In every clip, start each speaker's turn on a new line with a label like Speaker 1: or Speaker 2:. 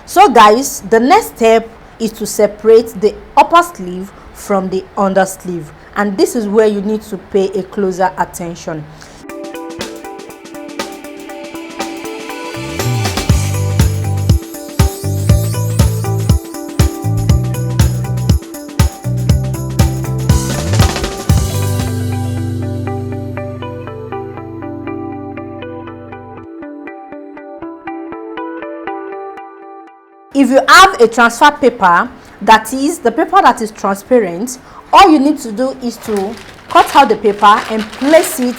Speaker 1: So guys, the next step is to separate the upper sleeve from the under sleeve, and this is where you need to pay a closer attention. If you have a transfer paper, that is the paper that is transparent, all you need to do is to cut out the paper and place it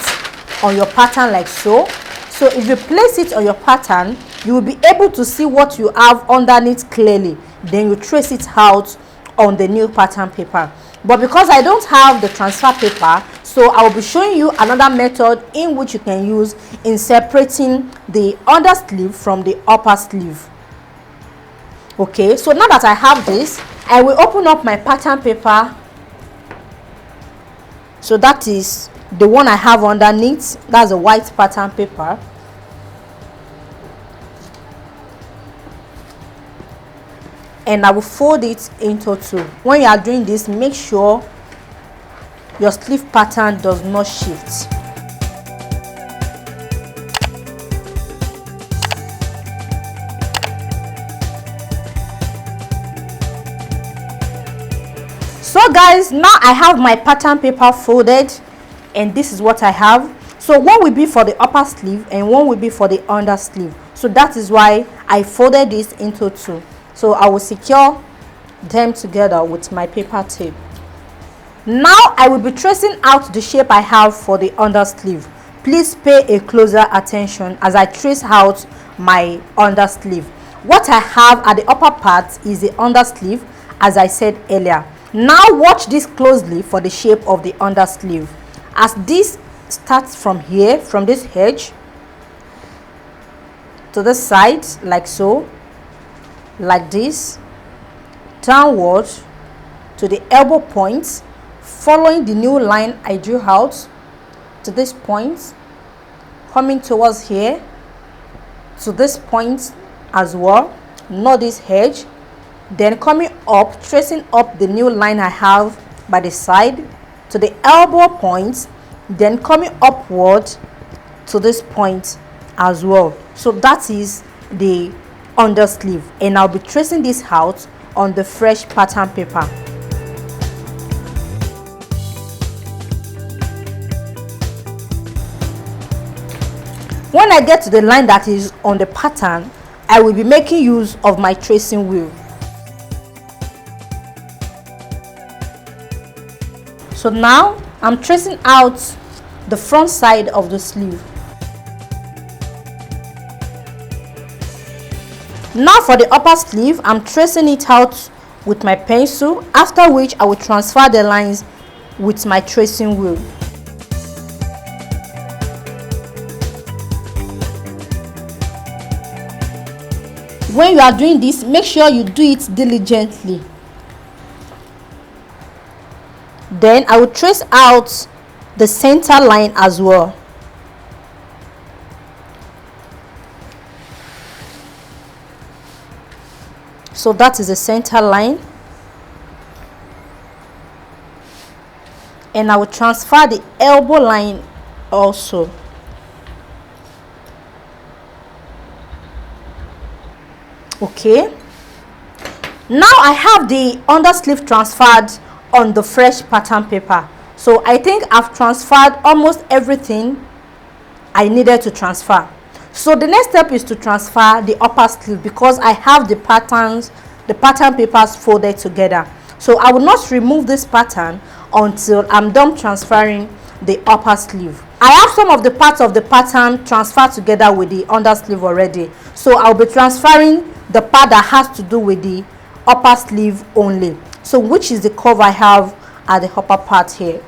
Speaker 1: on your pattern like so. So if you place it on your pattern, you will be able to see what you have underneath clearly. Then you trace it out on the new pattern paper. But because I don't have the transfer paper, so I will be showing you another method in which you can use in separating the under sleeve from the upper sleeve. Okay, so now that I have this, I will open up my pattern paper. So that is the one I have underneath. That's a white pattern paper. And I will fold it into two. When you are doing this, make sure your sleeve pattern does not shift. So guys, now I have my pattern paper folded, and this is what I have. So one will be for the upper sleeve and one will be for the under sleeve. So that is why I folded this into two. So I will secure them together with my paper tape. Now I will be tracing out the shape I have for the under sleeve. Please pay a closer attention as I trace out my under sleeve. What I have at the upper part is the under sleeve, as I said earlier. Now watch this closely for the shape of the under sleeve. As this starts from here, from this edge to the side, like so, like this, downward to the elbow point, following the new line I drew out to this point, coming towards here to this point as well, not this edge. Then coming up, tracing up the new line I have by the side to the elbow point, then coming upward to this point as well. So that is the under sleeve, and I'll be tracing this out on the fresh pattern paper. When I get to the line that is on the pattern, I will be making use of my tracing wheel. So now I'm tracing out the front side of the sleeve. Now for the upper sleeve, I'm tracing it out with my pencil, after which I will transfer the lines with my tracing wheel. When you are doing this, make sure you do it diligently. Then I will trace out the center line as well. So that is the center line. And I will transfer the elbow line also. Okay. Now I have the under sleeve transferred on the fresh pattern paper. So I think I've transferred almost everything I needed to transfer. So the next step is to transfer the upper sleeve, because I have the pattern papers folded together. So I will not remove this pattern until I'm done transferring the upper sleeve. I have some of the parts of the pattern transferred together with the under sleeve already. So I'll be transferring the part that has to do with the upper sleeve only. So which is the curve I have at the upper part here.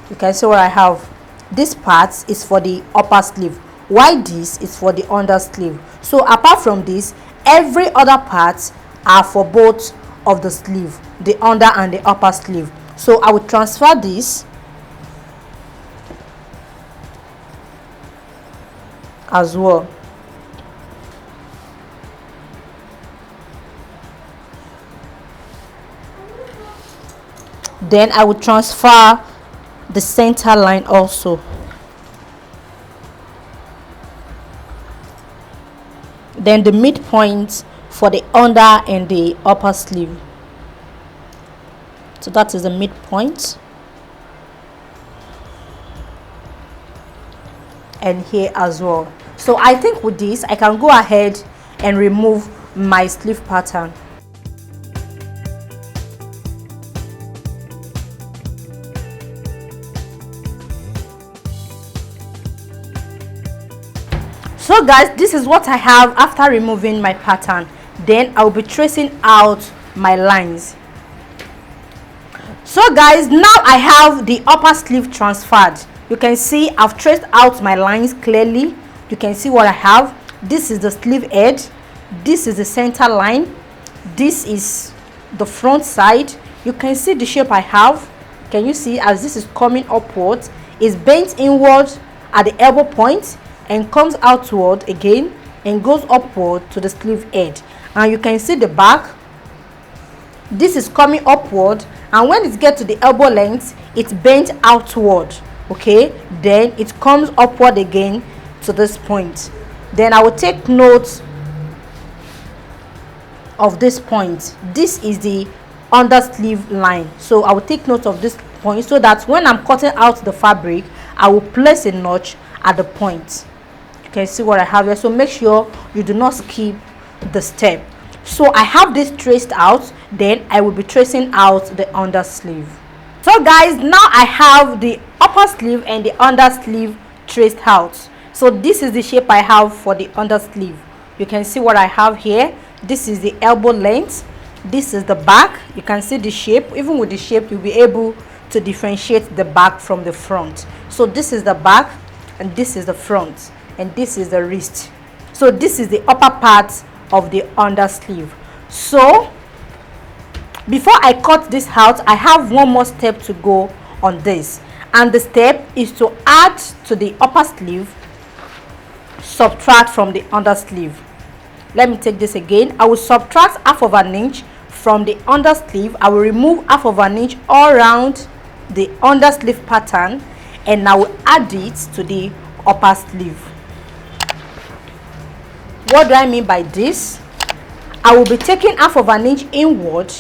Speaker 1: You can see what I have. This part is for the upper sleeve, while this is for the under sleeve. So apart from this, every other part are for both of the sleeve, the under and the upper sleeve. So I will transfer this as well. Then I will transfer the center line also. Then the midpoint for the under and the upper sleeve. So that is the midpoint. And here as well. So I think with this I can go ahead and remove my sleeve pattern. So guys, this is what I have after removing my pattern. Then I'll be tracing out my lines. So guys, now I have the upper sleeve transferred. You can see I've traced out my lines clearly. You can see what I have. This is the sleeve edge, this is the center line, this is the front side. You can see the shape I have. Can you see as this is coming upwards, it's bent inward at the elbow point and comes outward again and goes upward to the sleeve edge. And you can see the back, this is coming upward, and when it gets to the elbow length it's bent outward. Okay, then it comes upward again to this point. Then I will take note of this point. This is the under sleeve line, so I will take note of this point so that when I'm cutting out the fabric I will place a notch at the point. You can see what I have here, so make sure you do not skip the step. So I have this traced out, then I will be tracing out the under sleeve. So guys, now I have the upper sleeve and the under sleeve traced out. So this is the shape I have for the under sleeve. You can see what I have here. This is the elbow length, this is the back. You can see the shape. Even with the shape you'll be able to differentiate the back from the front. So this is the back and this is the front and this is the wrist. So this is the upper part of the under sleeve. So before I cut this out, I have one more step to go on this, and the step is to add to the upper sleeve, subtract from the under sleeve. Let me take this again. I will subtract half of an inch from the under sleeve. I will remove half of an inch all around the under sleeve pattern, and I will add it to the upper sleeve. What do I mean by this? I will be taking half of an inch inward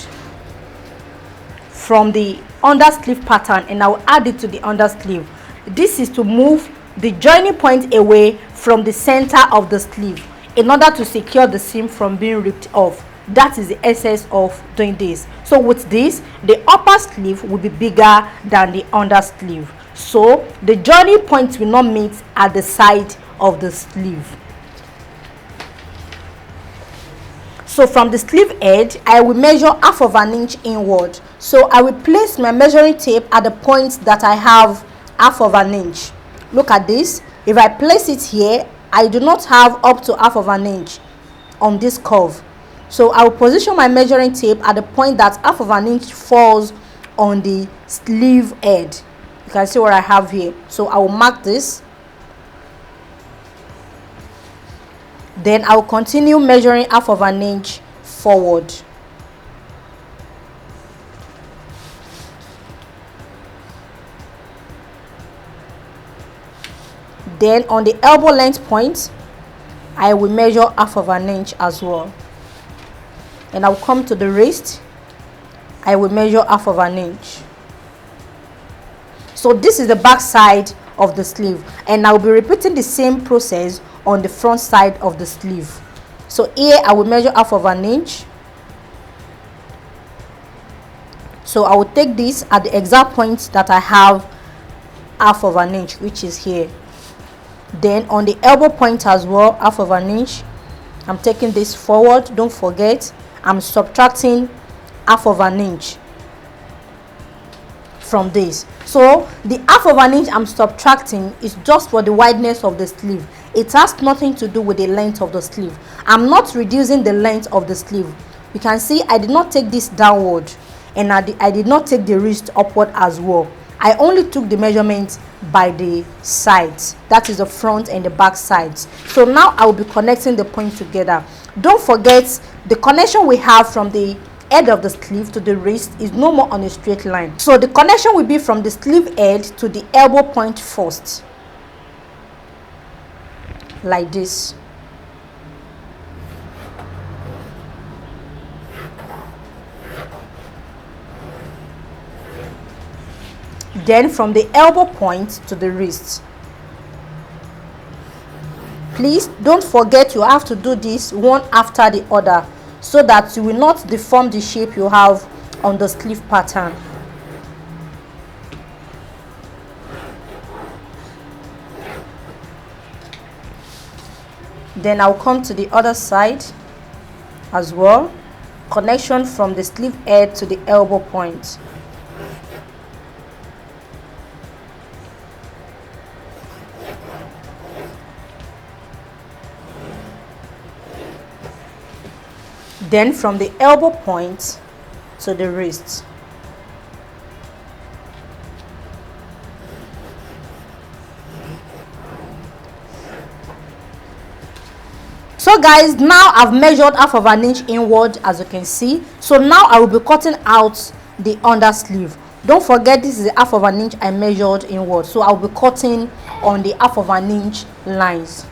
Speaker 1: from the under sleeve pattern and I will add it to the under sleeve. This is to move the joining point away from the center of the sleeve in order to secure the seam from being ripped off. That is the essence of doing this. So with this, the upper sleeve will be bigger than the under sleeve, so the joining points will not meet at the side of the sleeve. So from the sleeve edge, I will measure half of an inch inward. So I will place my measuring tape at the point that I have half of an inch. Look at this. If I place it here, I do not have up to half of an inch on this curve. So I will position my measuring tape at the point that half of an inch falls on the sleeve edge. You can see what I have here. So I will mark this. Then I will continue measuring half of an inch forward. Then on the elbow length point, I will measure half of an inch as well. And I will come to the wrist. I will measure half of an inch. So this is the back side of the sleeve, and I will be repeating the same process on the front side of the sleeve. So here I will measure half of an inch. So I will take this at the exact point that I have half of an inch, which is here. Then on the elbow point as well, half of an inch. I'm taking this forward. Don't forget, I'm subtracting half of an inch from this. So the half of an inch I'm subtracting is just for the wideness of the sleeve. It has nothing to do with the length of the sleeve. I'm not reducing the length of the sleeve. You can see I did not take this downward, and I did not take the wrist upward as well. I only took the measurement by the sides, that is the front and the back sides. So now I will be connecting the point together. Don't forget the connection we have from the edge of the sleeve to the wrist is no more on a straight line. So the connection will be from the sleeve edge to the elbow point first, like this. Then from the elbow point to the wrist. Please don't forget you have to do this one after the other so that you will not deform the shape you have on the sleeve pattern. Then I'll come to the other side as well. Connection from the sleeve edge to the elbow point. Then from the elbow point to the wrist. So guys, now I've measured half of an inch inward, as you can see. So now I will be cutting out the under sleeve. Don't forget this is the half of an inch I measured inward, so I'll be cutting on the half of an inch lines.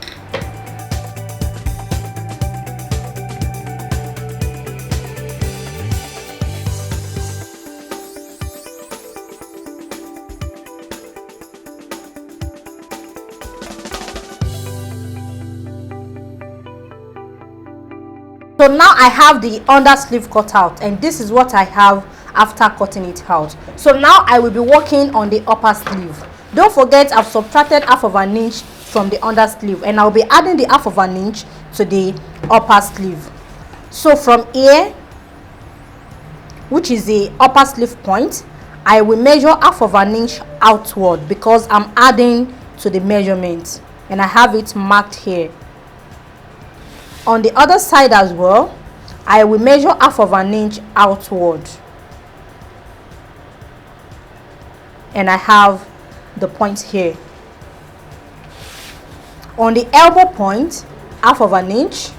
Speaker 1: So now I have the under sleeve cut out, and this is what I have after cutting it out. So now I will be working on the upper sleeve. Don't forget I've subtracted half of an inch from the under sleeve, and I'll be adding the half of an inch to the upper sleeve. So from here, which is the upper sleeve point, I will measure half of an inch outward because I'm adding to the measurement, and I have it marked here. On the other side as well, I will measure half of an inch outward, and I have the point here. On the elbow point, half of an inch.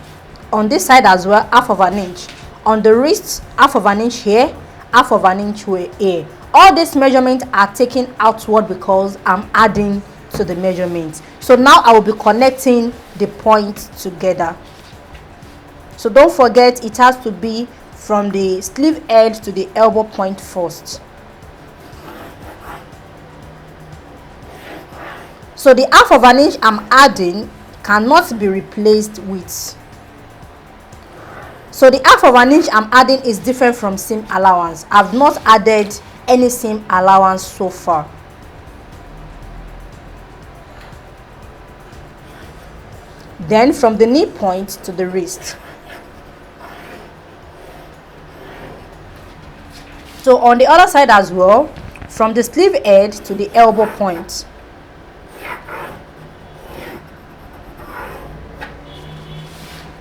Speaker 1: On this side as well, half of an inch. On the wrist, half of an inch here, half of an inch here. All these measurements are taken outward because I'm adding to the measurements. So now I will be connecting the points together. So don't forget it has to be from the sleeve edge to the elbow point first. So the half of an inch I'm adding cannot be replaced with. So the half of an inch I'm adding is different from seam allowance. I've not added any seam allowance so far. Then from the knee point to the wrist. So on the other side as well, from the sleeve edge to the elbow point.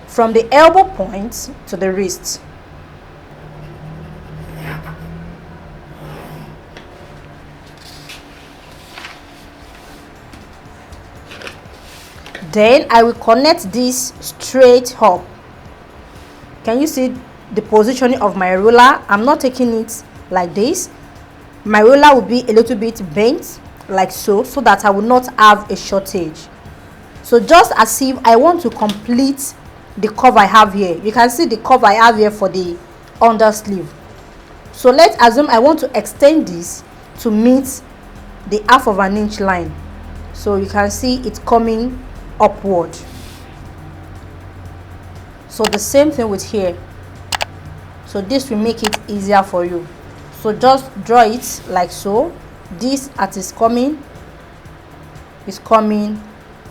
Speaker 1: From the elbow point to the wrist. Then I will connect this straight up. Can you see the positioning of my ruler? I'm not taking it like this. My ruler will be a little bit bent like so that I will not have a shortage. So just as if I want to complete the curve I have here. You can see the curve I have here for the under sleeve. So let's assume I want to extend this to meet the half of an inch line. So you can see it coming upward. So the same thing with here. So this will make it easier for you. So just draw it like so. This as is coming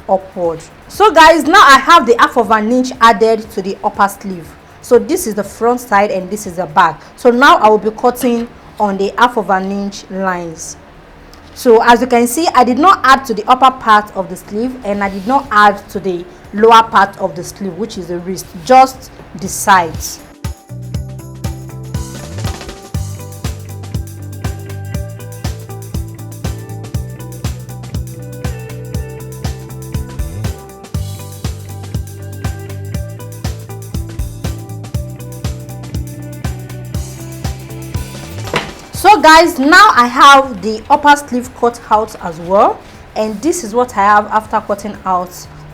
Speaker 1: upward. So guys, now I have the half of an inch added to the upper sleeve. So this is the front side and this is the back. So now I will be cutting on the half of an inch lines. So as you can see, I did not add to the upper part of the sleeve and I did not add to the lower part of the sleeve, which is the wrist, just the sides. So guys, now I have the upper sleeve cut out as well, and this is what I have after cutting out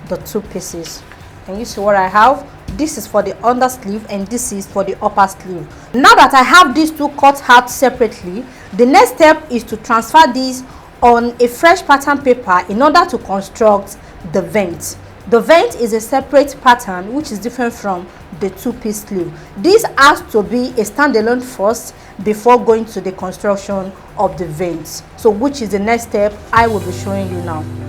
Speaker 1: the two pieces. Can you see what I have? This is for the under sleeve and this is for the upper sleeve. Now that I have these two cut out separately, the next step is to transfer these on a fresh pattern paper in order to construct the vent. The vent is a separate pattern which is different from the two-piece sleeve. This has to be a standalone first before going to the construction of the vent, so which is the next step I will be showing you now.